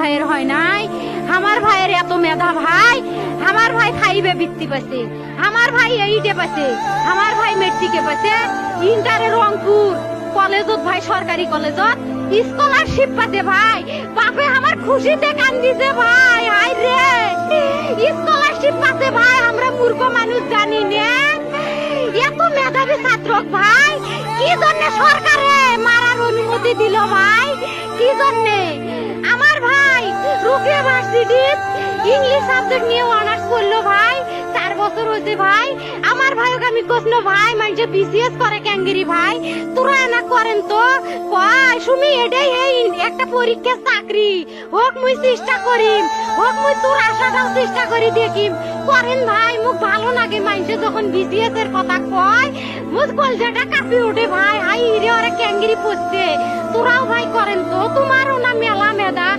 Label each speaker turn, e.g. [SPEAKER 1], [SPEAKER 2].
[SPEAKER 1] ভাইয়ের হয় নাই। আমার ভাইয়ের এত মেধা ভাই, আমার ভাই 5 বৃত্তি পাচ্ছে, আমার ভাই 8 পাচ্ছে, আমার ভাই মেট্রিকে পাচ্ছে, ইন্টারে রংপুর কলেজত ভাই, সরকারি কলেজত স্কলারশিপ পাতে ভাই। বাপে আমার খুশিতে কান্দিছে ভাই, হাই রে স্কলারশিপ পাতে ভাই। আমরা মূর্খ মানুষ জানি না এত মেধাবী ছাত্র ভাই কি জন্য সরকারে মারার অনুমতি দিল ভাই, কি জন্য? আমার ভাই রুকিয়া ভার্সিটি ইংলিশ সাবজেক্ট নিয়ে অনার্স করলো ভাই, 4 বছর হয়েছে ভাই। আমার ভাইকে আমি কইলো ভাই মানে বিসিএস করে ক্যাঙ্গেরি ভাই, তোরা না করেন তো কয় শুনি এটাই এই একটা পরীক্ষা চাকরি হোক, মুই চেষ্টা করিম, হোক মুই তোর আশাটাও চেষ্টা করি দেখিম। করেন ভাই, মুখ ভালো লাগে মানুষে যখন বিসিএস এর কথা কয়, মুখ কলজাটা কাঁপি ওঠে ভাই। হাই রে ওরা ক্যাঙ্গেরি পড়ছে, তোরাও ভাই করেন তো, তোমারও না মেলা মেধা।